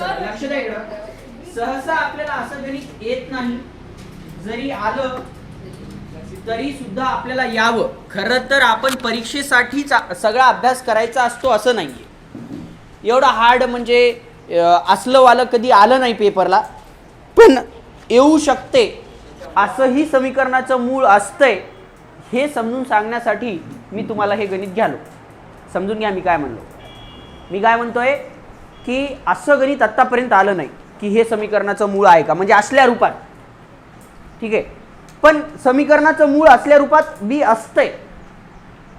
लक्ष द्या इकडं. सहसा आपल्याला असं गणित येत नाही, जरी आलं तरी सुद्धा आपल्याला यावं. खरं तर आपण परीक्षेसाठीच सगळा अभ्यास करायचा असतो असं नाहीये. एवढं हार्ड म्हणजे असलं वालं कधी आलं नाही पेपरला, पण येऊ शकते असंही समीकरणाचं मूळ असतंय हे समजून सांगण्यासाठी मी तुम्हाला हे गणित घ्यालो. समजून घ्या मी काय म्हणलो. मी काय म्हणतोय की असं गणित आत्तापर्यंत आलं नाही की हे समीकरणाचं मूळ आहे का, म्हणजे असल्या रूपात. ठीक आहे, पण समीकरणाचं मूळ असल्या रूपात बी असतंय.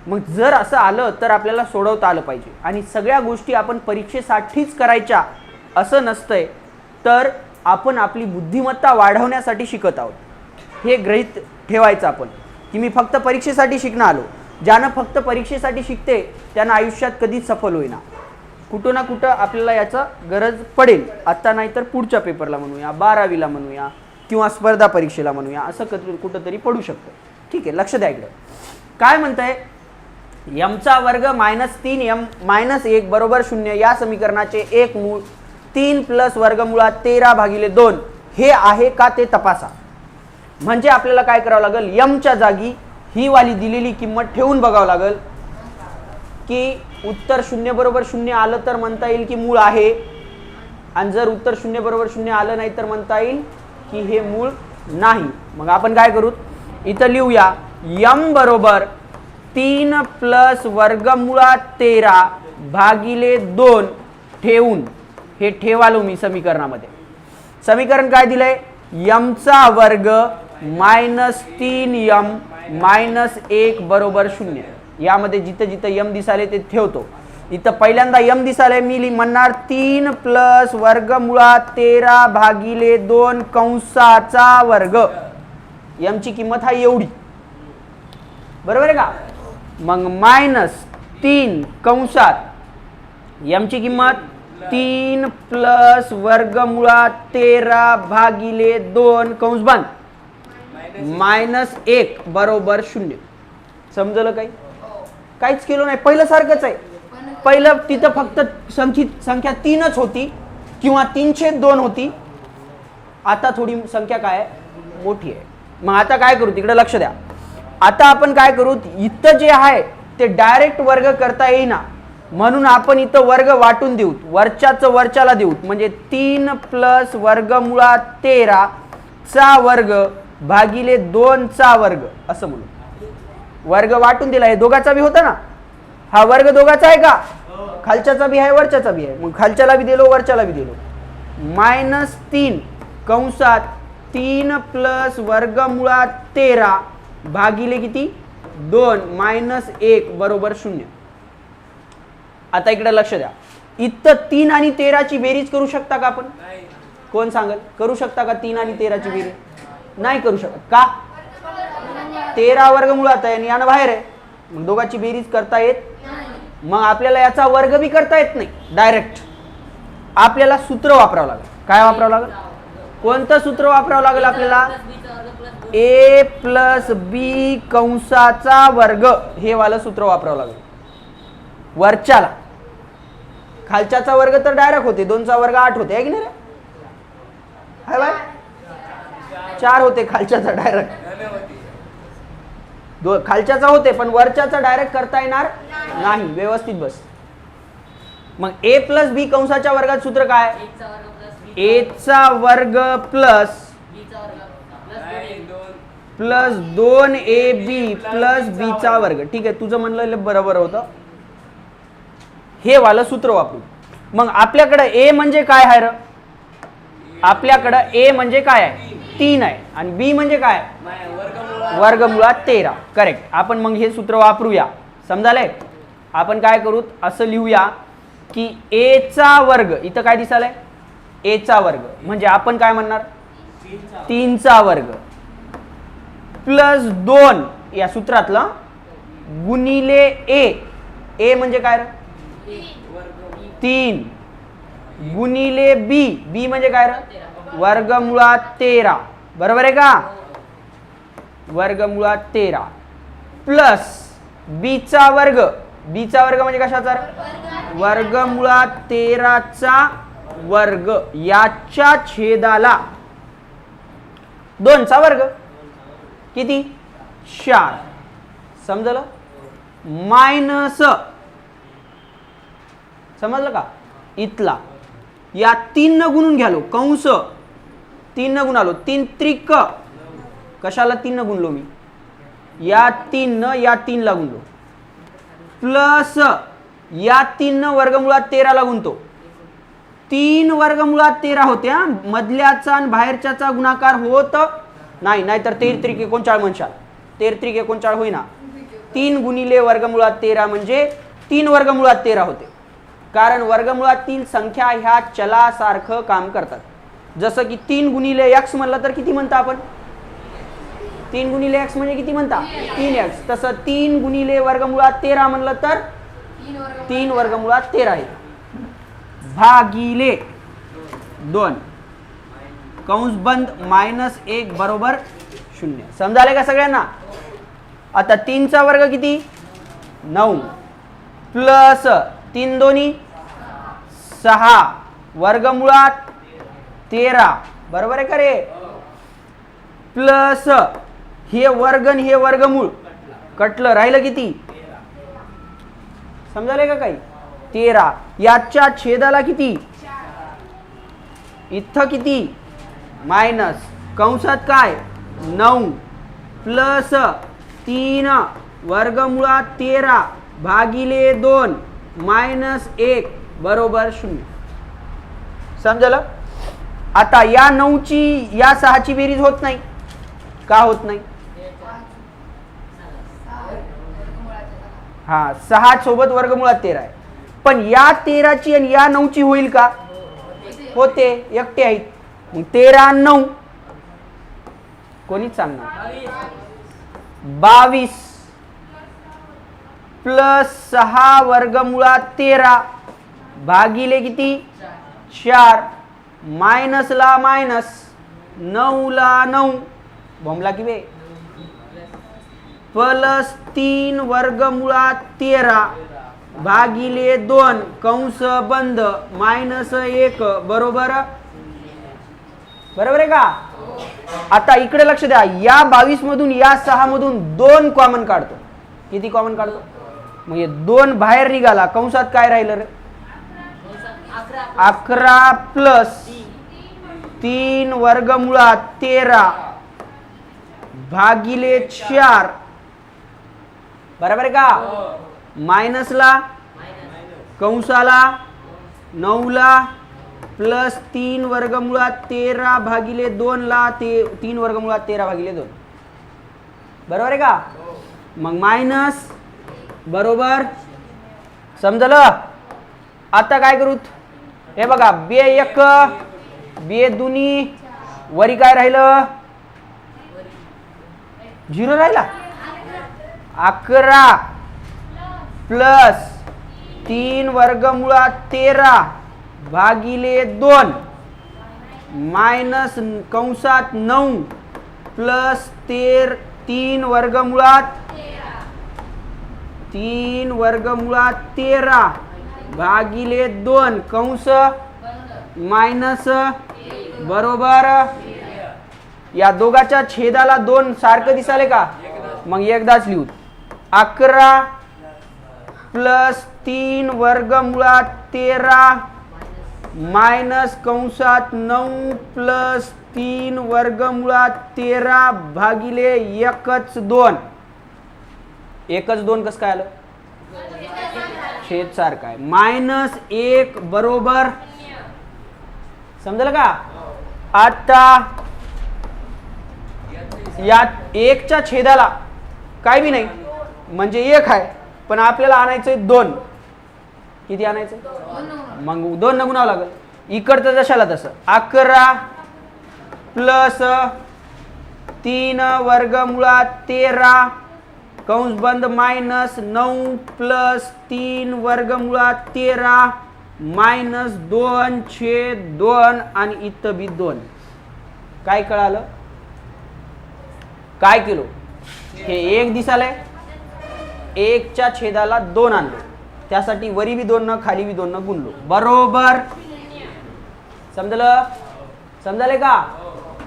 मग जर असं आलं तर आपल्याला सोडवता आलं पाहिजे. आणि सगळ्या गोष्टी आपण परीक्षेसाठीच करायच्या असं नसतंय, तर आपण आपली बुद्धिमत्ता वाढवण्यासाठी शिकत आहोत. हे गृहीत ठेवायचं आपण की मी फक्त परीक्षेसाठी शिकणं आलो. ज्यानं फक्त परीक्षेसाठी शिकते त्यांना आयुष्यात कधीच सफल होईना. कुठं ना कुठं आपल्याला याचा गरज पडेल. आत्ता नाही तर पुढच्या पेपरला म्हणूया, 12वीला म्हणूया, किंवा स्पर्धा परीक्षेला म्हणूया, असं कुठंतरी पडू शकतं. ठीक आहे, लक्ष द्या इकडं. काय म्हणतंय, यमचा वर्ग -3m - 1 बरोबर 0 या समीकरणाचे एक मूळ 3 + वर्गमुळात 13/2 हे आहे का ते तपासा. म्हणजे आपल्याला काय करावं लागेल, यमच्या जागी ही वाली दिलेली किंमत ठेवून बघावं लागेल की उत्तर 0 बरोबर 0 आलं तर म्हणता येईल की मूळ आहे, आणि जर उत्तर 0 बरोबर 0 आलं नाही तर म्हणता येईल की हे मूळ नाही. मग आपण काय करू, इथं लिहूया यम बरोबर 3 + वर्गमुळात 13/2 ठेवून, हे ठेवालो मी समीकरणामध्ये. समीकरण काय दिलंय, यमचा वर्ग -3m - 1 बरोबर 0. यामध्ये जिथं जिथं यम दिसाले ते ठेवतो. इथं पहिल्यांदा यम दिसाले मी म्हणणार 3 + वर्गमुळात 13/2 कंसाचा वर्ग. यमची किंमत हा एवढी, बरोबर आहे का. मग -3 कंसात यमची किंमत 3 + वर्गमुळात 13/2 कंस बंद -1 बरोबर 0. समजलं काही? काहीच केलं नाही, पहिलं सारखंच आहे. पहिलं तिथं फक्त संख्या 3च होती किंवा 3/2 होती. आता थोडी संख्या काय आहे, मोठी आहे. मग आता काय करू, तिकडे लक्ष द्या. आता आपण काय करू, इथं जे आहे ते डायरेक्ट वर्ग करता येईना, म्हणून आपण इथं वर्ग वाटून देऊ, वरच्याचं वरच्याला देऊ. म्हणजे 3 + वर्गमुळात 13 चा वर्ग भागिले 2 चा वर्ग असं म्हणू. वर्ग वाटून दिला, हे दोघाचा बी होता ना, हा वर्ग दोघाचा आहे का, खालच्याचा बी आहे वरच्याचा बी आहे. मग खालच्याला बी दिलो वरच्याला बी दिलो. -3 कंसात 3 + वर्गमुळात 13 भागिले किती 2 -1 बरोबर 0. आता इकडे लक्ष द्या, इथं 3 आणि 13ची बेरीज करू शकता का आपण? कोण सांगेल, करू शकता का 3 आणि 13ची बेरीज? नाही करू शकत का, 13 वर्गमुळात आहे आणि यानं बाहेर आहे, मग दोघांची बेरीज करता येत. मग आपल्याला याचा वर्ग बी करता येत नाही डायरेक्ट. आपल्याला सूत्र वापरावं लागेल. काय वापरावं लागेल, कोणतं सूत्र वापरावं लागेल आपल्याला, a + b कंसाचा वर्ग हे वालं सूत्र वापरावं लागेल. वरच्याला, खालच्याचा वर्ग तर डायरेक्ट होते, 2चा वर्ग 8 होते, आहे की नाही रे, हाय बाय 4 होते खालच्याचा डायरेक्ट. खालच्याचा होते पण वरच्याचा डायरेक्ट करता येणार नाही. व्यवस्थित बस. मग a + b कंसाच्या वर्गात सूत्र काय, a चा वर्ग प्लस 2ab + b चा वर्ग. ठीक आहे, तुझं म्हणलं बरोबर होतं, हे वालं सूत्र वापरू. मग आपल्याकडे a म्हणजे काय आहे र, आपल्याकडे a म्हणजे काय आहे, 3 आहे, आणि b म्हणजे काय, वर्गमुळात 13. करेक्ट. आपण मग हे सूत्र वापरूया. समजाले. आपण काय करू, असं लिहूया की a चा वर्ग, इथं काय दिसालंय, a चा वर्ग म्हणजे आपण काय म्हणणार, 3 चा वर्ग प्लस 2 या सूत्रातलं गुणिले a म्हणजे काय, 3 गुणिले b म्हणजे काय, वर्गमुळात 13. बरोबर आहे का, वर्गमुळात 13 प्लस b चा वर्ग म्हणजे कशाचा, वर्गमुळात 13 चा वर्ग याच्या छेदाला 2 चा वर्ग किती 4 समजलं मायनस समजलं का इथला या 3 न गुणून घ्यालो कंस 3 न गुणालो 3 त्रिक कशाला 3 न गुणलो मी या 3 न या 3 ला गुणलो प्लस या 3 न वर्गमुळात 13 ला गुणतो 3 वर्गमुळात 13 होत्या मधल्याचा आणि बाहेरच्याचा गुणाकार होत नाही नाहीतर 13 त्रिक 39 म्हणशाल 13 त्रिक 39 होईना 3 गुणिले वर्गमुळात 13 म्हणजे 3 वर्गमुळात 13 होते कारण वर्गमुळातील संख्या ह्या चलासारखं काम करतात जसं की 3 गुणिले x म्हणलं तर किती म्हणता आपण 3 गुणिले x म्हणजे किती म्हणता 3x तसं 3 गुणिले वर्गमुळात 13 म्हणलं तर 3 वर्गमुळात 13 आहे भागिले 2 कंस बंद -1 बरोबर 0 समजाले का सगळ्यांना आता 3 चा वर्ग किती 9 प्लस 3 दोन्ही 6 वर्गमुळात 13 बरोबर आहे का रे प्लस हे वर्ग आणि हे वर्गमूळ कटलं राहिलं किती समजाले का काही 13 याच्या छेदाला किती इथं किती मायनस कंसात काय 9 प्लस 3 वर्गमुळात 13 भागिले 2 -1 बरोबर 0 समजलं आता या 9 ची या 6 ची बेरीज होत नाही का होत नाही हा 6 सोबत वर्गमुळात 13 आहे पण या 13 ची आणि या 9 ची होईल का होते एकटे आहेत मग 13 आणि 9 कोणीच सांगणार 22 प्लस 6 वर्गमुळात 13 भागिले किती 4 मायनस ला मायनस 9 ला 9 बॉम्बला कि बे प्लस 3 वर्गमुळात 13 भागिले 2 कंस बंद -1 बरोबर बरोबर आहे का आता इकडे लक्ष द्या या 22 मधून या 6 मधून 2 कॉमन काढतो किती कॉमन काढतो मग हे 2 बाहेर निघाला कंसात काय राहिलं रे 11 प्लस 3 वर्गमुळात 13 भागिले 4 बरोबर आहे का मायनस ला कंसाला 9 ला प्लस 3 वर्गमुळात 13 भागिले 2 ला 3 वर्गमुळात 13 भागिले 2 बरोबर आहे का मग मायनस बरोबर समजलं आता काय करू हे बघा 2 2 दुनी वरी काय राहिलं 0 राहिला 11 प्लस 3 वर्गमुळात 13 भागिले 2 मायनस कंसात 9 प्लस 3 वर्गमुळात 13 भागिले 2 कंस मायनस बरोबर या दोघाच्या छेदाला 2 सारखं दिसाले का मग एकदाच लिहू 11 प्लस 3 वर्गमुळात 13 मायनस कंसात 9 प्लस 3 वर्गमुळात 13 भागिले 2 कसं काय आलं छेद सारखा आहे -1 बरोबर समजलं का आता या 1 च्या छेदाला काय बी नाही म्हणजे 1 आहे पण आपल्याला आणायचंय 2 किती आणायचं मग 2 न गुणावं लागेल इकडचं जशाला तसं 11 प्लस 3 वर्गमुळात 13 कंस बंद -9 प्लस 3 वर्गमुळात 13 -2/2 आणि इथं बी 2 काय कळालं काय केलो हे 1 दिसालय 1 च्या छेदाला 2 आणलो त्यासाठी वरी बी 2 न खाली बी 2 न गुणलो बरोबर समजलं? समजले का?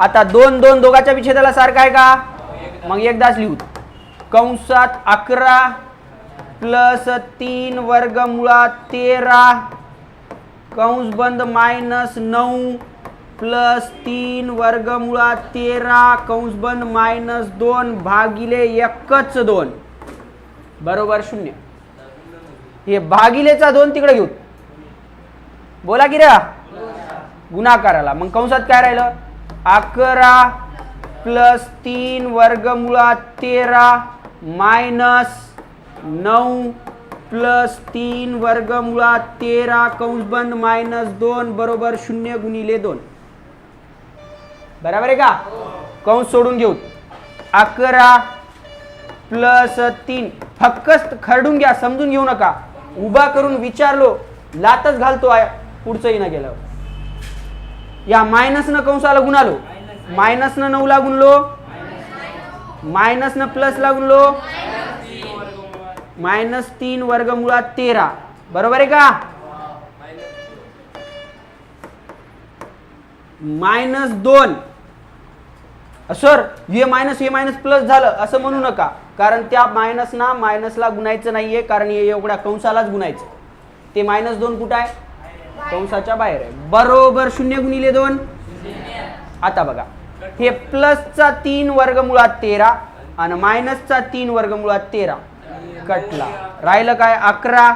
आता 2 2 दोघाच्या विच्छेदाला सारखा आहे का? मग एकदाच लिहू. कंसात 11 प्लस 3 वर्गमुळात 13 कंस बंद मायनस 9 प्लस 3 वर्गमुळात 13 कंस बंद मायनस 2 भागिले 1/2 बरोबर 0. हे भागिलेचा 2 तिकडे घेऊ. बोला की रे गुणाकाराला. मग कंसात काय राहिलं? 11 प्लस 3 वर्गमुळात 13 मायनस 9 प्लस 3 वर्गमुळात 13 कंस बंद मायनस 2 बरोबर 0 गुणिले 2. बरोबर आहे का? कंस सोडून घेऊ. 11 प्लस 3 फक्त खरडून घ्या, समजून घेऊ नका. उभा करून विचारलो लातच घालतो आहे पुढचंही न गेलं. या मायनस न कंसाला गुणालो, मायनस न 9 ला गुणलो, मायनस न प्लस ला गुणलो, मायनस 3 वर्गमुळात 13 बरोबर आहे का? मायनस 2 सर हे मायनस प्लस झालं असं म्हणू नका, कारण त्या मायनस ना मायनसला गुणायचं नाहीये, कारण हे एवढ्या कंसालाच गुणायचं. ते -2 कुठं आहे? कंसाच्या बाहेर आहे. बरोबर 0 गुणिले 2. आता बघा हे प्लसचा 3 वर्गमुळात 13 आणि मायनसचा 3 वर्गमुळात 13 कटला. राहिलं काय? 11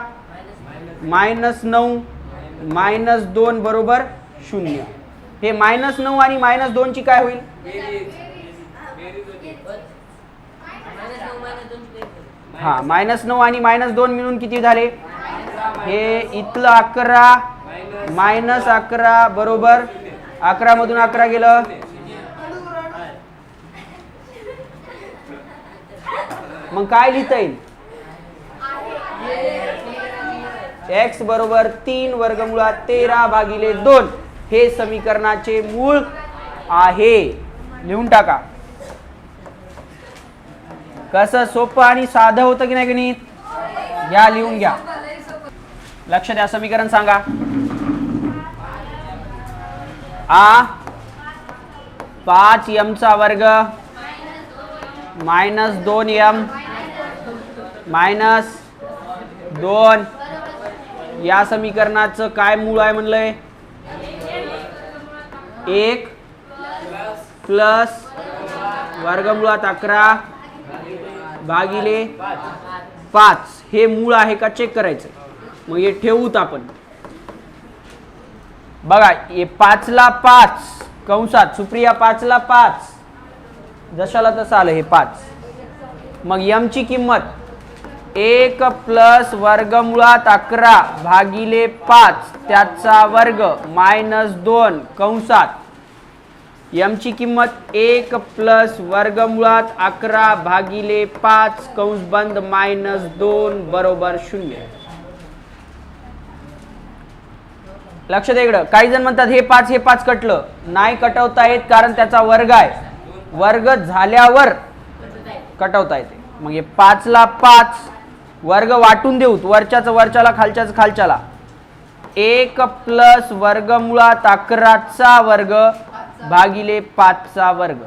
मायनस 9 मायनस 2 बरोबर 0. हे -9 आणि -2 ची काय होईल? हा -9 आणि -2 मिळून किती झाले? हे इथलं 11 मायनस 11 बरोबर 11 मधून 11 गेलं. मग काय लिहिता येईल? x बरोबर 3 वर्गमुळात 13 भागिले 2 हे समीकरणाचे मूळ आहे. लिहून टाका. कसं सोपं आणि साधं होतं की नाही गणित? घ्या लिहून घ्या. लक्ष द्या. समीकरण सांगा. आ 5m चा वर्ग मायनस 2m मायनस 2 या समीकरणाचं काय मूळ आहे म्हणलंय? 1 प्लस वर्गमुळात 11 भागिले 5 हे मूळ आहे का चेक करायचं. मग हे ठेवूत आपण. बघा हे 5 ला 5 कंसात सुप्रिया 5 ला 5 जशाला तसं आलं हे 5. मग m ची किंमत 1 प्लस वर्गमुळात 11 भागिले 5 त्याचा वर्ग मायनस 2 कंसात m ची किंमत 1 प्लस वर्गमुळात 11 भागिले 5 कंस बंद मायनस 2 बरोबर 0. लक्ष द्या इकडं. काही जण म्हणतात हे 5 कटलं. नाही कटवता येत, कारण त्याचा वर्ग आहे. वर्ग झाल्यावर कटवता येते. मग हे 5 ला 5 वर्ग वाटून देऊत. वरच्याच वरच्याला खालच्याच खालच्याला. 1 प्लस वर्गमुळात 11 चा वर्ग भागिले 5 चा वर्ग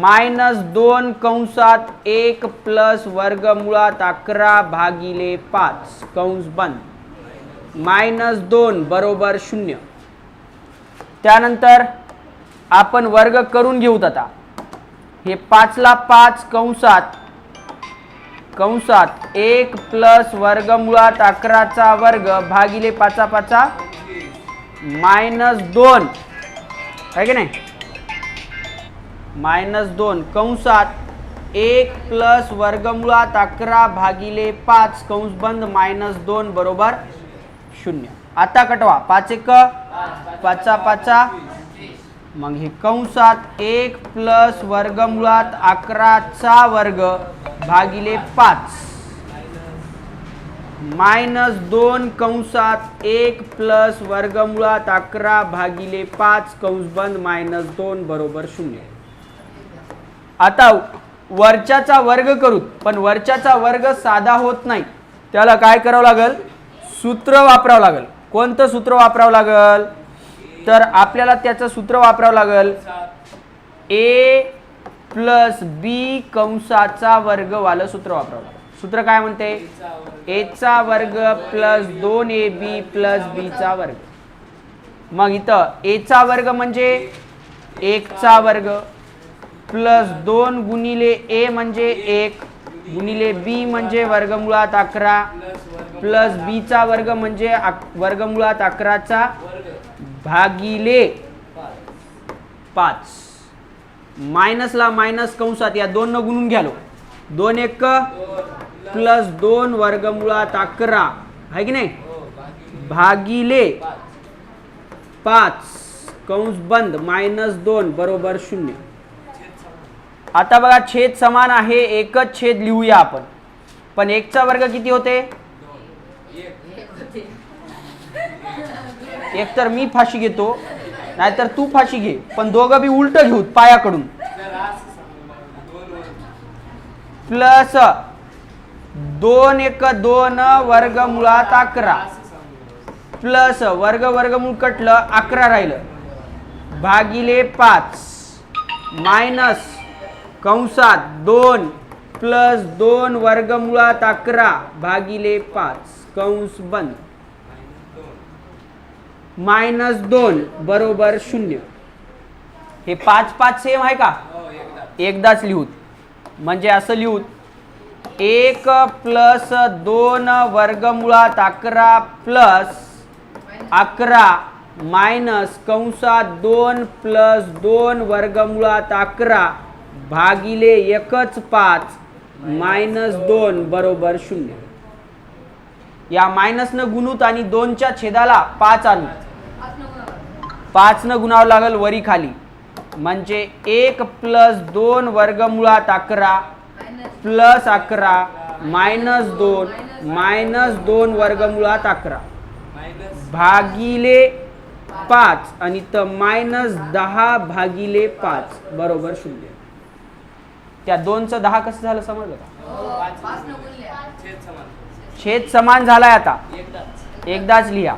मायनस 2 कंसात 1 प्लस वर्गमुळात 11 भागिले 5 कंस बंद मायनस 2 बरोबर 0. त्यानंतर आपण वर्ग करून घेऊत. आता हे 5 ला 5 कंसात 1 प्लस वर्गमुळात 11 चा वर्ग भागिले 5 5 मायनस 2 आहे की नाही? मायनस 2 कंसात 1 प्लस वर्गमुळात 11 भागिले 5 कंस बंद मायनस 2 बरोबर 0. आता कटवा. 5 1 5 5. मग हे कंसात 1 प्लस वर्गमुळात 11 चा वर्ग भागिले 5 मायनस 2 कंसात 1 प्लस वर्गमुळात 11 भागिले 5 कंस बंद मायनस 2 बरोबर 0. आता वरच्याचा वर्ग करू, पण वरच्याचा वर्ग साधा होत नाही. त्याला काय करावं लागेल? सूत्र वापरावं लागेल. कोणतं सूत्र वापरावं लागेल? तर आपल्याला त्याचं सूत्र वापरावं लागेल a प्लस बी कंसाचा वर्ग वालं सूत्र वापरावं लागेल. सूत्र काय म्हणते a चा वर्ग प्लस 2ab प्लस b चा वर्ग. मग इथं a चा वर्ग म्हणजे 1 चा वर्ग प्लस 2 गुणिले a म्हणजे 1 गुणिले b म्हणजे वर्गमुळात 11 प्लस b चा वर्ग म्हणजे वर्गमुळात 11चा भागिले 5. मायनसला मायनस कंसात या 2 न गुणून घ्यालो 2 1 प्लस 2 वर्गमुळात 11 आहे की नाही भागिले 5 कंस बंद -2 बरोबर 0. आता बघा छेद समान आहे एकच छेद लिहूया आपण. पण 1 चा वर्ग किती होते एक तर मी फाशी घेतो नाहीतर तू फाशी घे पण दोघं बी उलट घेऊ पायाकडून. प्लस 2 1 2 वर्गमुळात 11 प्लस वर्गमूळ कटलं 11 राहिलं भागिले 5 मायनस कंसात 2 प्लस 2 वर्गमुळात 11 भागिले 5 कंस बंद -2 बरोबर 0. हे 5 5 सेम आहे का एकदाच लिहूत म्हणजे असं लिहूत 1 प्लस 2 वर्गमुळात 11 प्लस 11 मायनस कंसात 2 प्लस 2 वर्गमुळात 11 भागिले 5 -2 बरोबर 0. या मायनस न गुणूत आणि 2 च्या छेदाला 5 आणू 5 न गुणावं लागेल वरी खाली म्हणजे 1 प्लस 2 वर्गमुळात 11 प्लस 11 -2 वर्गमुळात 11 भागिले 5 आणि तर -10 भागिले 5 बरोबर 0. त्या 2चं 10 कसं झालं समजलं का छेद समान झालाय. आता एकदाच लिहा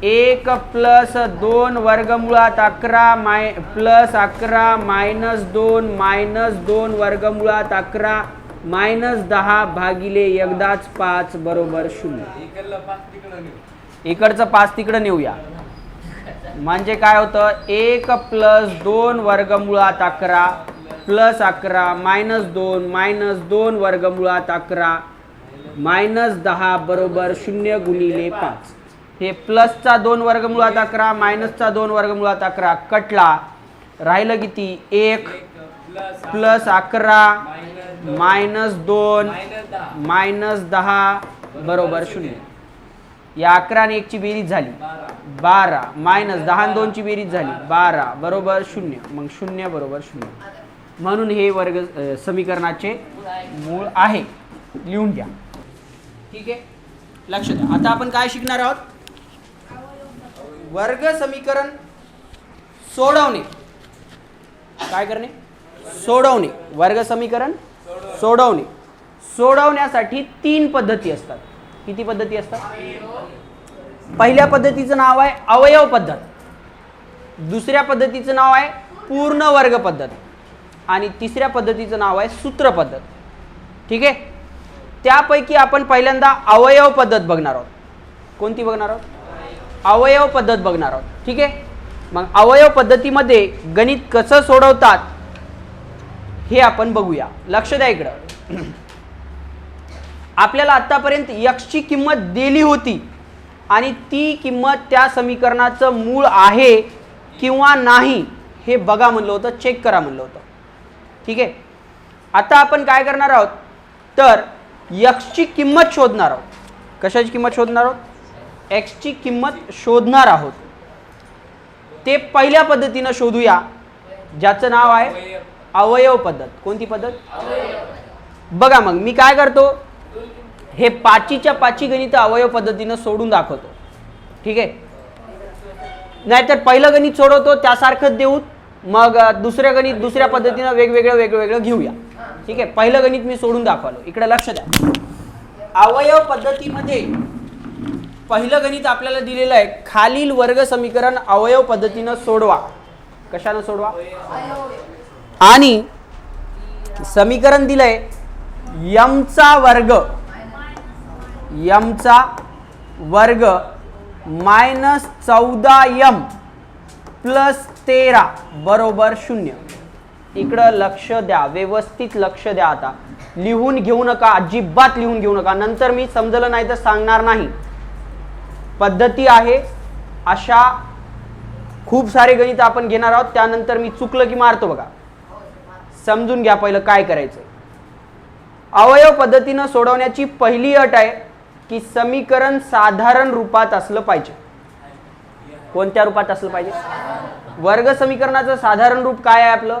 1 प्लस 2 वर्गमुळात 11 प्लस 11 -2 वर्गमुळात 11 -10 भागिले 5 बरोबर 0. इकडचं 5 तिकडं नेऊया म्हणजे काय होतं 1 प्लस 2 वर्गमुळात 11 प्लस 11 -2 वर्गमुळात 11 -10 बरोबर 0 गुणिले 5. हे प्लसचा 2 वर्गमुळात 11 मायनसचा 2 वर्गमुळात 11 कटला राहिलं किती 1 प्लस 11 -2 -10 बरोबर 0. या 11 आणि 1 ची बेरीज झाली 12 -10 आणि 2 ची बेरीज झाली 12 बरोबर 0. मग 0 बरोबर 0 म्हणून हे वर्ग समीकरणाचे मूळ आहे. लिहून घ्या ठीक आहे लक्ष द्या. आता आपण काय शिकणार आहोत वर्ग समीकरण सोडवणे. काय करणे सोडवणे वर्ग समीकरण सोडवणे. सोडवण्यासाठी 3 पद्धती असतात. किती पद्धती असतात पहिल्या पद्धतीचं नाव आहे अवयव पद्धत दुसऱ्या पद्धतीचं नाव आहे पूर्ण वर्ग पद्धत आणि तिसऱ्या पद्धतीचं नाव आहे सूत्र पद्धत. ठीक आहे त्यापैकी आपण पहिल्यांदा अवयव पद्धत बघणार आहोत. कोणती बघणार आहोत अवयव पद्धत बघणार आहोत. ठीक आहे मग अवयव पद्धतीमध्ये गणित कसं सोडवतात हे आपण बघूया. लक्ष द्या इकडं आपल्याला आतापर्यंत x ची किंमत दिली होती आणि ती किंमत त्या समीकरणाचं मूळ आहे किंवा नाही हे बघा म्हणलं होतं चेक करा म्हणलं होतं. ठीक आहे आता आपण काय करणार आहोत तर x ची किंमत शोधणार आहोत. कशाची किंमत शोधणार आहोत x ची किंमत शोधणार आहोत. ते पहिल्या पद्धतीनं शोधूया ज्याचं नाव आहे अवयव पद्धत. कोणती पद्धत बघा मग मी काय करतो हे 5च्या 5 गणित अवयव पद्धतीनं सोडून दाखवतो. ठीक आहे नाहीतर पहिलं गणित सोडवतो त्यासारखंच देऊ मग दुसऱ्या गणित दुसऱ्या पद्धतीनं वेगवेगळं घेऊया. ठीक आहे पहिलं गणित मी सोडून दाखवलो. इकडे लक्ष द्या अवयव पद्धतीमध्ये पहिलं गणित आपल्याला दिलेलं आहे, खालील वर्ग समीकरण अवयव पद्धतीनं सोडवा. कशानं सोडवा? आणि समीकरण दिलंय यमचा वर्ग मायनस 14m प्लस 13 बरोबर 0. इकडं लक्ष द्या, व्यवस्थित लक्ष द्या. आता लिहून घेऊ नका, अजिबात लिहून घेऊ नका, नंतर मी समजलं नाही तर सांगणार नाही. पद्धती आहे अशा खूप सारे गणित आपण घेणार आहोत, त्यानंतर मी चुकलं की मारतो बघा. समजून घ्या पहिलं काय करायचं. अवयव पद्धतीनं सोडवण्याची पहिली अट आहे की समीकरण साधारण रूपात असलं पाहिजे. कोणत्या रूपात असलं पाहिजे? वर्ग समीकरणाचं साधारण रूप काय आहे आपलं?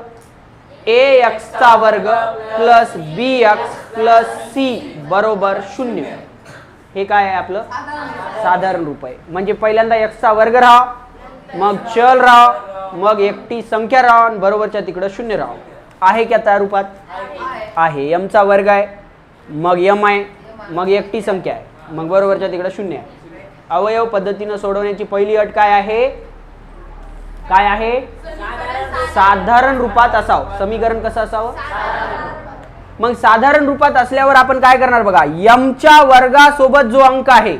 ax चा वर्ग प्लस bx प्लस c बरोबर 0. हे काय आहे आपलं साधारण रूप आहे. म्हणजे पहिल्यांदा x चा वर्ग राहा, मग चल राहा, मग एकटी संख्या राहा, बरोबरच्या तिकडं 0 राहा. आहे का त्या रूपात? आहे. m चा वर्ग आहे, मग m आहे, मग एकटी संख्या आहे, मग बरोबरच्या तिकडं 0 आहे. अवयव पद्धतीनं सोडवण्याची पहिली अट काय आहे? काय आहे? साधारण रूपात असावं. समीकरण कसं असावं? मग साधारण रूपात असल्यावर आपण काय करणार बघा. यमच्या वर्गासोबत जो अंक आहे,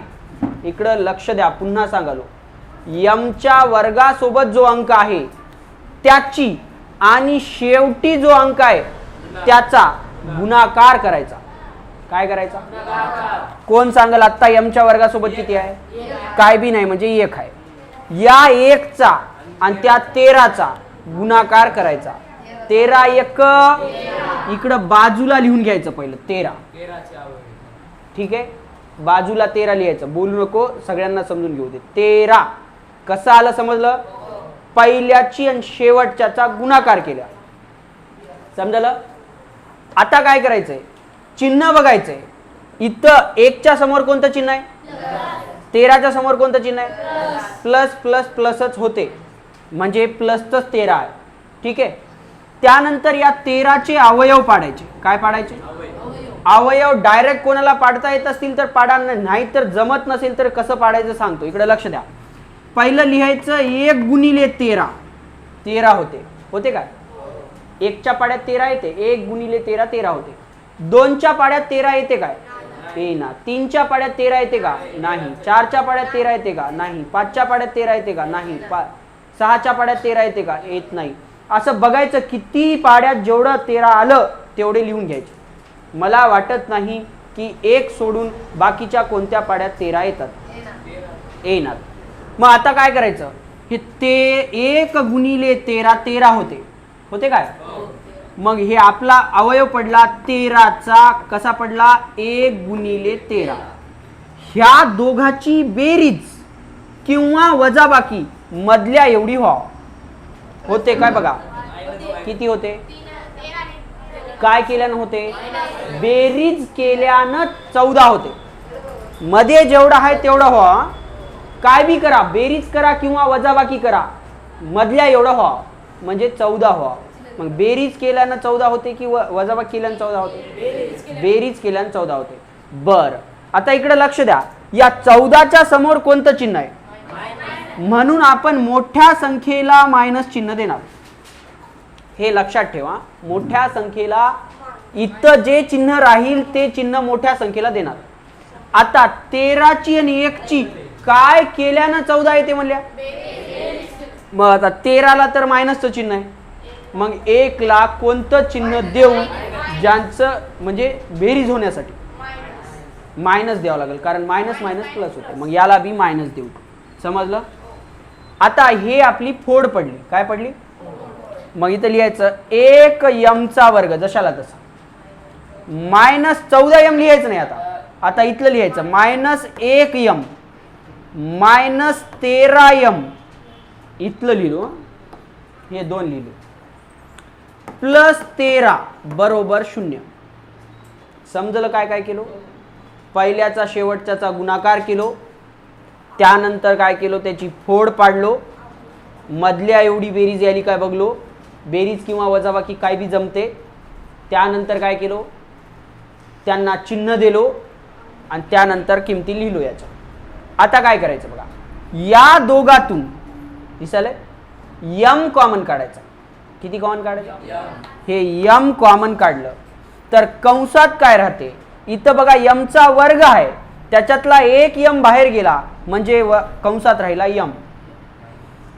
इकडं लक्ष द्या, पुन्हा सांगालो, यमच्या वर्गासोबत जो अंक आहे त्याची आणि शेवटी जो अंक आहे त्याचा गुणाकार करायचा. काय करायचा? कोण सांगल आता यमच्या वर्गासोबत किती आहे? काय बी नाही, म्हणजे 1 आहे. या 1चा आणि त्या 13चा गुणाकार करायचा. 13 1 इकडं बाजूला लिहून घ्यायचं पहिलं 13. ठीक आहे, बाजूला 13 लिहायचं. बोलू नको, सगळ्यांना समजून घेऊ दे. 13 कसं आलं समजलं? पहिल्याची आणि शेवटच्याचा गुणाकार केला. समजलं? आता काय करायचंय? चिन्ह बघायचंय. इथं 1च्या समोर कोणतं चिन्ह आहे? 13च्या समोर कोणतं चिन्ह आहे? प्लस प्लस प्लसच होते, म्हणजे प्लसच 13 आहे. ठीक आहे, त्यानंतर या 13चे अवयव पाडायचे. काय पाडायचे? अवयव डायरेक्ट कोणाला पाडता येत असतील तर पाडा, नाही तर जमत नसेल तर कसं पाडायचं सांगतो. इकडे लक्ष द्या. पहिलं लिहायचं 1 गुणिले 13. 13 होते काय? 1च्या पाड्यात 13 येते, 1 गुणिले 13 13 होते. 2च्या पाड्यात 13 येते काय? येणार. 3च्या पाड्यात 13 येते का? नाही. 4च्या पाड्यात 13 येते का? नाही. 5च्या पाड्यात 13 येते का? नाही. 6च्या पाड्यात 13 येते का? येत नाही. असं बघायचं किती पाड्यात जेवढं 13 आलं तेवढे लिहून घ्यायचे. मला वाटत नाही की 1 सोडून बाकीच्या कोणत्या पाड्यात 13 येतात. येणार. मग आता काय करायचं? हे 1 गुणिले 13 13 होते काय? मग हे आपला अवयव पडला 13चा. कसा पडला? 1 गुणिले 13. ह्या दोघाची बेरीज किंवा वजाबाकी मधल्या एवढी होते काय? बघा किती होते? काय केल्यानं होते? बेरीज केल्यानं 14 होते. मध्ये जेवढा आहे तेवढा व्हा. काय बी करा, बेरीज करा किंवा वजाबाकी करा, मधल्या एवढा व्हा, म्हणजे 14 व्हा. मग बेरीज केल्यानं 14 होते की वजाबाकी केल्यानं 14 होते? बेरीज केल्यानं 14 होते. बर, आता इकडे लक्ष द्या. या 14च्या समोर कोणतं चिन्ह आहे? म्हणून आपण मोठ्या संख्येला मायनस चिन्ह देणार. हे लक्षात ठेवा. मोठ्या संख्येला इथं जे चिन्ह राहील ते चिन्ह मोठ्या संख्येला देणार. आता 13ची आणि 1ची काय केल्यानं 14 येते म्हणल्या? मग आता 13ला तर मायनसचं चिन्ह आहे. मग 1ला कोणतं चिन्ह देऊ ज्यांचं म्हणजे बेरीज होण्यासाठी? मायनस द्यावं लागेल, कारण मायनस मायनस प्लस होते. मग याला बी मायनस देऊ. समजलं? आता हे आपली फोड पडली. काय पडली? मग इथं लिहायचं 1 यमचा वर्ग, जशाला तसा. मायनस 14m लिहायचं नाही. आता इथलं लिहायचं मायनस 1m मायनस 13m. इथलं लिहिलो, हे 2 लिहिले, प्लस 13 बरोबर 0. समजलं काय काय केलो? पहिल्याचा शेवटच्याचा गुणाकार केलो, त्यानंतर काय केलो? त्याची फोड पाडलो, मधल्या एवढी बेरीज याली काय बघलो, बेरीज किंवा वजाबाकी काय बी जमते. त्यानंतर काय केलो? त्यांना चिन्ह दिलो आणि त्यानंतर किमती लिहिलो याच्या. आता काय करायचं बघा, या दोघातून दिसायलंय यम कॉमन काढायचा. किती कॉमन काढायचं? हे यम कॉमन काढलं तर कंसात काय राहते, इथं बघा यमचा वर्ग आहे, त्याच्यातला एक यम बाहेर गेला म्हणजे कंसात राहिला यम,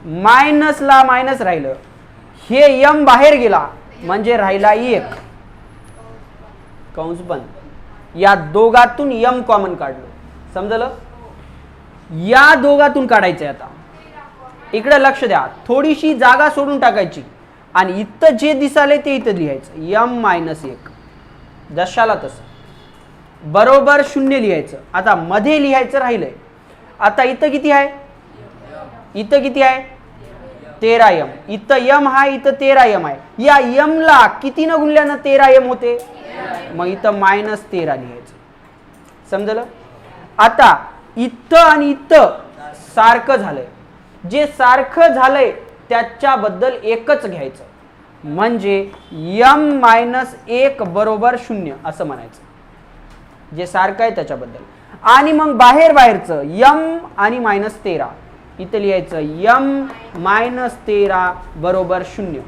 मायनसला मायनस राहिलं, हे यम बाहेर गेला म्हणजे राहिला एक, कंस बंद. या दोघातून यम कॉमन काढलं, समजलं? या दोघातून काढायचंय. आता इकडे लक्ष द्या, थोडीशी जागा सोडून टाकायची आणि इथं जे दिसाले ते इथं लिहायचं, यम मायनस एक, जशाला तसं बरोबर 0 लिहायचं. आता मध्ये लिहायचं राहिलंय. आता इथं किती आहे? इथं किती आहे? 13 यम. इथं यम आहे, इथं 13 यम आहे. या यमला किती न गुणल्यानं 13 यम होते? मग इथं -13 लिहायचं. समजलं? आता इथं आणि इथं सारखं झालंय, जे सारखं झालंय त्याच्याबद्दल एकच घ्यायचं, म्हणजे m-1 बरोबर 0 असं म्हणायचं, जे सारखं आहे त्याच्याबद्दल. आणि मग बाहेरचं m आणि -13 इथं लिहायचं, m-13 बरोबर 0.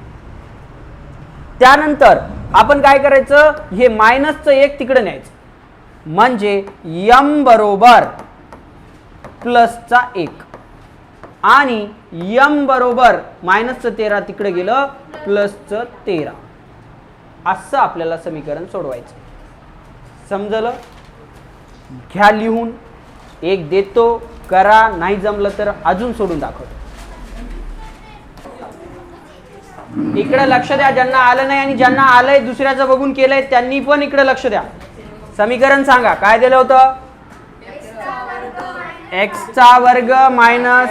त्यानंतर आपण काय करायचं, हे मायनसचं एक तिकडे न्यायचं, म्हणजे m बरोबर प्लसचा 1 आणि m बरोबर -13 तिकडे गेलं प्लसचं 13. असं आपल्याला समीकरण सोडवायचं. समजलं? घ्या लिहून, एक देतो, करा, नाही जमलं तर अजून सोडून दाखवतो. इकडे लक्ष द्या, ज्यांना आलं नाही आणि ज्यांना आलंय दुसऱ्याचं बघून केलंय त्यांनी पण इकडे लक्ष द्या. समीकरण सांगा, काय दिलं होतं? x² minus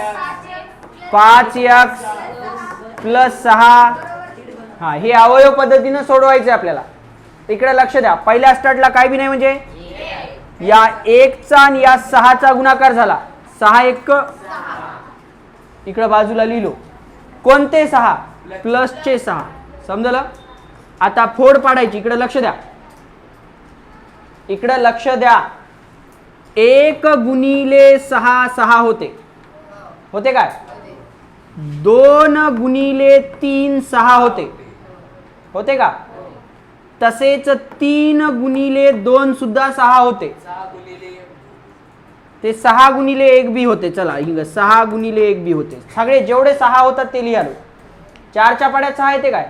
5x plus 6. हा, हे अवयव पद्धतीनं सोडवायचे आपल्याला. इकडे लक्ष द्या, पहिल्या स्टार्टला काय बी नाही, म्हणजे या 1चा आणि या 6चा गुणाकार झाला, 6 1 इकडे बाजूला लिहिलो. कोणते 6? प्लसचे 6. समजलं? आता फोड पाडायची. इकडे लक्ष द्या, इकडे लक्ष द्या. 1 गुणिले 6 6 होते, होते काय? 2 गुणिले 3 6 होते, होते का? तसेच 3 गुणिले 2 सुद्धा 6 होते, ते 6 गुणिले 1 बी होते. चला, 6 गुणिले 1 बी होते. सगळे जेवढे 6 होतात ते लिहा. 4च्या पाड्यात 6 येते काय?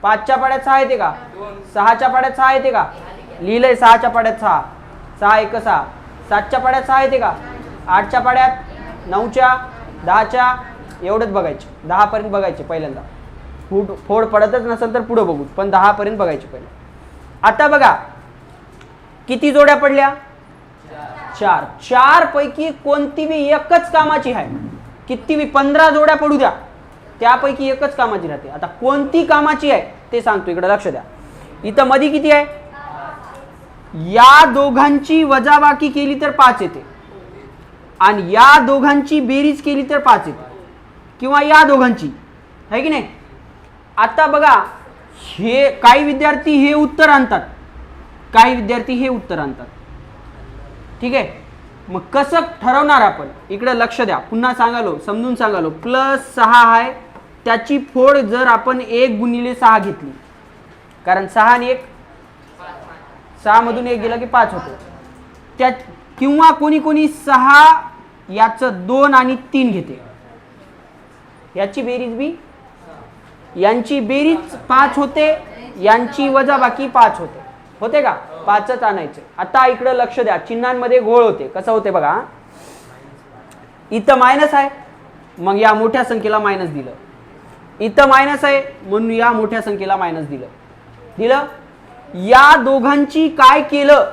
5च्या पाड्यात 6 येते का? 6च्या पाड्यात 6 येते का? लिहिलंय 6च्या पाड्यात 6, 6 1 6. 7च्या पाड्यात 6 येते का? 8च्या पाड्यात, 9च्या, 10च्या, एवढंच बघायचे. 10 पर्यंत बघायचे पहिल्यांदा. फोड पडतच नसेल तर पुढे बघू, पण 10 पर्यंत बघायचे पहिले. आता बघा किती जोड्या पडल्या? 4. 4 पैकी कोणती बी एकच कामाची आहे. किती बी 15 जोड्या पडू द्या, त्यापैकी एकच कामाची राहते. आता कोणती कामाची आहे ते सांगतो, इकडे लक्ष द्या. इथं मध्ये किती आहे? या दोघांची वजाबाकी केली तर 5 येते आणि या दोघांची बेरीज केली तर 5 येते, किंवा या दोघांची, आहे की नाही? आता बघा, हे काही विद्यार्थी हे उत्तर आणतात, काही विद्यार्थी हे उत्तर आणतात. ठीक आहे, मग कसं ठरवणार आपण? इकडे लक्ष द्या, पुन्हा सांगालो, समजून सांगालो. +6 आहे, त्याची फोड जर आपण 1 गुणिले 6 घेतली, कारण 6 आणि 1, 6 मधून 1 गेला की 5 होतो. त्या किंवा कोणी कोणी 6 याचं 2 आणि 3 घेते, याची बेरीज बी, यांची बेरीज 5 होते, यांची वजाबाकी 5 होते, होते का? 5च आणायचे. आता इकडे लक्ष द्या, चिन्हांमध्ये घोळ होते. कसं होते बघा, इथं मायनस आहे मग या मोठ्या संख्येला मायनस दिलं, इथं मायनस आहे म्हणून या मोठ्या संख्येला मायनस दिलं. या दोघांची काय केलं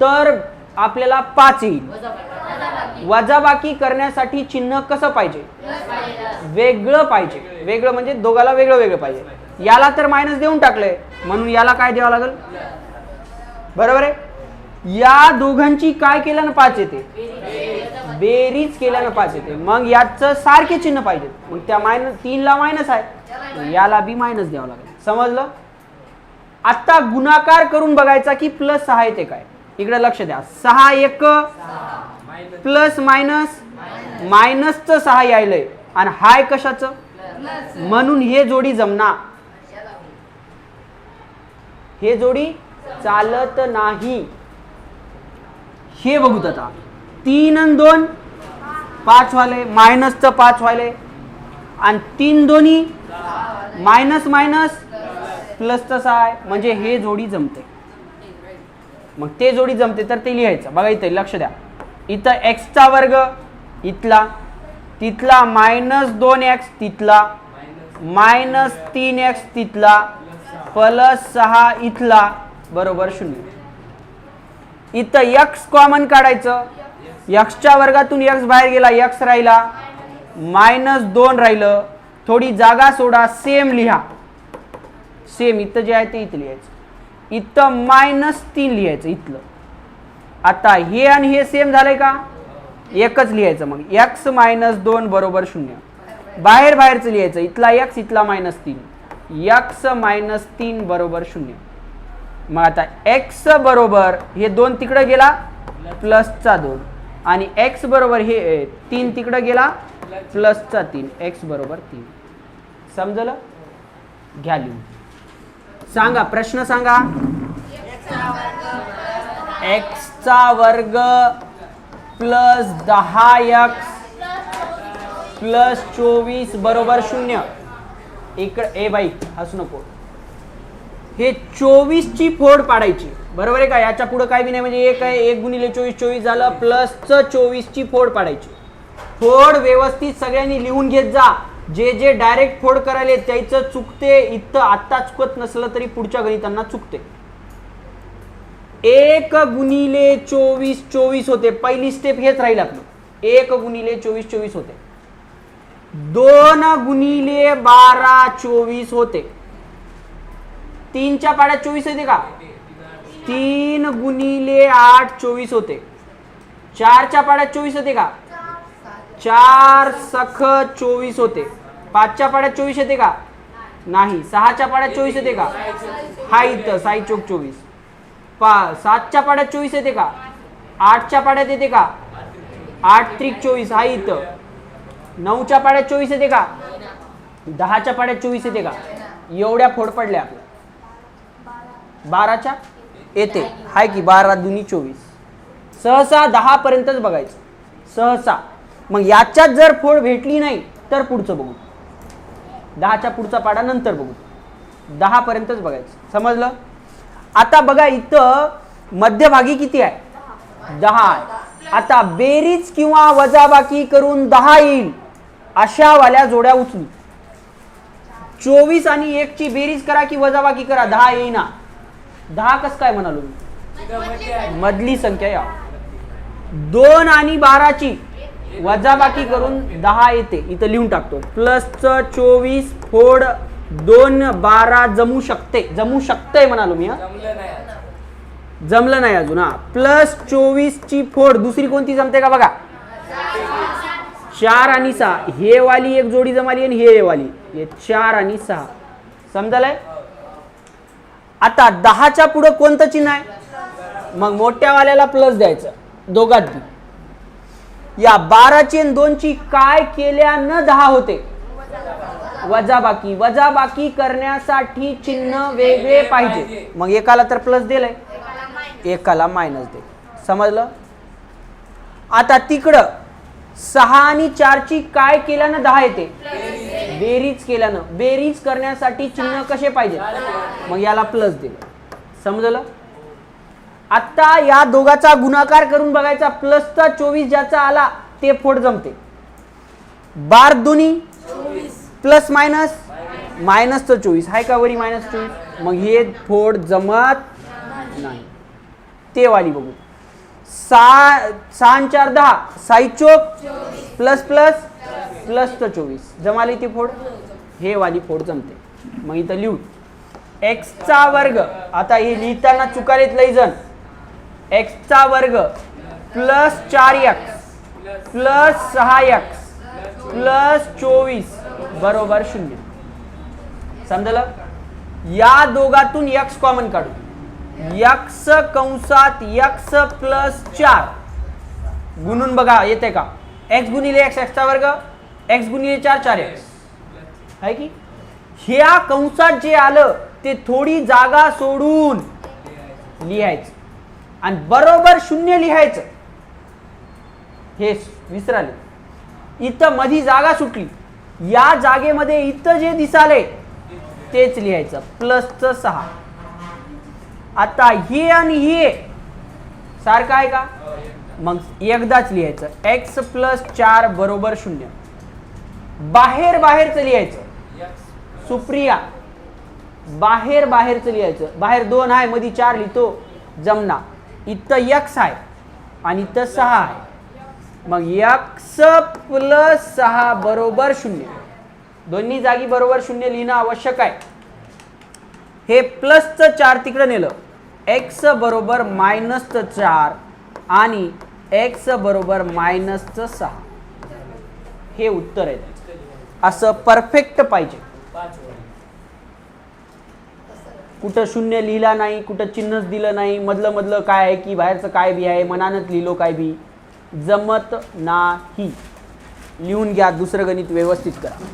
तर आपल्याला 5 येईल. वजाबाकी करण्यासाठी चिन्ह कसं पाहिजे? वेगळं पाहिजे. वेगळं म्हणजे दोघाला वेगळं वेगळं पाहिजे. याला तर मायनस देऊन टाकलंय म्हणून याला काय द्यावं लागेल? बरोबर आहे. या दोघांची काय केल्यानं 5 येते? बेरीज केल्यानं 5 येते. मग याचं सारखे चिन्ह पाहिजे, मग त्या -3 ला मायनस आहे, याला बी मायनस द्यावं लागेल. समजलं? आता गुणाकार करून बघायचा की +6 येते काय. इकडे लक्ष द्या, 6 1 प्लस मायनस मायनसचं 6 यायलंय आणि हाय कशाचं, म्हणून हे जोडी जमना, हे जोडी चालत नाही. हे बघूत आता 3 आणि 2 5 व्हायले, मायनसचं 5 व्हायले आणि 3 दोन्ही मायनस मायनस प्लसचं 6 आहे, म्हणजे हे जोडी जमते. मग ते जोडी जमते तर ते लिहायचं. बघा इथे लक्ष द्या, इथं एक्सचा वर्ग इथला, तिथला -2x तिथला, -3x तिथला, +6 इथला बरोबर 0. इथं x कॉमन काढायचं, एक्सच्या वर्गातून x बाहेर गेला, x राहिला, -2 राहिलं, थोडी जागा सोडा, सेम लिहा, सेम इथं जे आहे ते इथं लिहायचं, इथं -3 लिहायचं इथलं. आता हे आणि हे सेम झालंय का, एकच लिहायचं. मग x -2 बरोबर 0. बाहेर बाहेरचं लिहायचं, इथला x इथला -3, x -3 बरोबर 0. मग आता x बरोबर हे 2 तिकडे गेला प्लसचा 2 आणि x बरोबर हे 3 तिकडे गेला प्लसचा 3, x बरोबर 3. समजलं, घ्या लिहून. सांगा, प्रश्न सांगा. x चा वर्ग प्लस 10x प्लस 24 बरोबर 0. इकडे ए बाई हसू नको, हे 24 ची फोड पाडायची, बरोबर आहे का. याच्या पुढे काय बी नाही, म्हणजे 1 आहे, 1 गुणिले 24 24 झालं, प्लसचं 24 ची फोड पाडायची. फोड व्यवस्थित सगळ्यांनी लिहून घेत जा. जे जे डायरेक्ट फोड करायले त्याचं चुकते, इथं आत्ता चुकत नसलं तरी पुढच्या गणितांना चुकते. 1 गुणिले 24 24 होते, पहिली स्टेप हेच राहील आपलं, 1 गुणिले 24 24 होते. 2 गुणिले 12 24 होते. 3 च्या पाड्यात 24 येते का, 3 गुणिले 8 24 होते. 4 च्या पाड्यात 24 येते का, 4 सख 24 होते. 5 च्या पाड्यात 24 येते का, नाही. 6 च्या पाड्यात 24 येते का, हा इथं 6 चोक 24. 7 च्या पाड्यात 24 येते का, 8 च्या पाड्यात येते का, 8 त्रिक 24 हा इथं. 9 च्या पाड्यात 24 येते का, 10 च्या पाड्यात 24 येते का. एवढ्या फोड पडल्या आपल्या. 12 च्या येते, हाय की 12 दुनी 24. सहसा 10 पर्यंतच बघायचं, सहसा. मग याच्यात जर फोड भेटली नाही तर पुढचं बघू, 10 च्या पुढचा पाडा नंतर बघू, 10 पर्यंतच बघायचं. समजलं. आता बघा इथं मध्यभागी किती आहे, 10 आहे. आता बेरीज किंवा वजाबाकी करून 10 येईल अशा वाल्या जोड्या उचलू. 24 आणि 1 ची बेरीज करा की वजाबाकी करा, 10 येईना. 10 कसं काय म्हणालो मी, मधली संख्या या. 2 आणि 12 ची वजाबाकी करून 10 येते, इथं लिहून टाकतो. प्लसचं 24 फोड 2 12 जमू शकते, जमू शकते म्हणालो मी. जमलं नाही अजून. हा, प्लस 24 ची फोड दुसरी कोणती जमते का बघा, 4 आणि 6. हे वाली एक जोडी जमाली आणि हे वाली, हे 4 आणि 6. समजलंय. आता 10 च्या पुढे कोणतं चिन्ह आहे, मग मोठ्या वाल्याला प्लस द्यायचं दोघात बी. या 12 ची आणि 2 ची काय केल्यानं 10 होते, वजाबाकी. वजाबाकी करण्यासाठी चिन्ह वेगळे पाहिजे. मग एकाला तर प्लस दिलंय, एकाला मायनस दे. समजलं. आता तिकडं 6 आणि 4 ची काय केल्यानं 10 येते, बेरीज केल्यानं. बेरीज करण्यासाठी चिन्ह कसे पाहिजे, मग याला प्लस दिलं. समजलं. आता या दोघाचा गुणाकार करून बघायचा, प्लसचा 24 ज्याचा आला ते फोड जमते. 12 दोन्ही प्लस मायनस, मायनसचं 24 हाय का वरी -24, मग हे फोड जमत नाही. ते वाली बघू. 6 6 4 10 6 चोक प्लस प्लस प्लसचं 24 जमाली ती फोड, हे वाली फोड जमते. मग इथं लिहू x चा वर्ग. आता हे लिहिताना चुकालेत लई जण. x चा वर्ग plus 4x plus 6x plus 24 बरोबर 0. समजलं. या दोघातून x कॉमन काढू. x कंसात x प्लस 4 गुणून बघा येते का, x गुणिले x चा वर्ग, x गुणिले 4 4x आहे की. ह्या कंसात जे आलं ते थोडी जागा सोडून लिहायचं आणि बरोबर 0 लिहायचं. हे विसराले, इथं मधी जागा सुटली, या जागेमध्ये इथं जे दिसाले तेच लिहायचं, प्लसचं 6. आता हे आणि हे सारखं आहे का, मग एकदाच लिहायचं, x प्लस 4 बरोबर 0. बाहेरचं लिहायचं, सुप्रिया बाहेरचं लिहायचं, बाहेर 2 आहे मध्ये 4 लिहितो जमना. इथं x आहे आणि इथं 6 आहे, मग x प्लस 6 बरोबर 0. दोन्ही जागी बरोबर 0 लिहिणं आवश्यक आहे. हे प्लसचं 4 तिकडे नेलं, x बरोबर मायनसचं 4 आणि x बरोबर मायनसचं 6. हे उत्तर आहे. असं परफेक्ट पाहिजे, कुठं 0 लिहिला नाही, कुठं चिन्हच दिलं नाही, मधलं काय आहे की बाहेरचं काय बी आहे, मनानच लिहिलो काय बी, जमत नाही. लिहून घ्या, दुसरं गणित व्यवस्थित करा.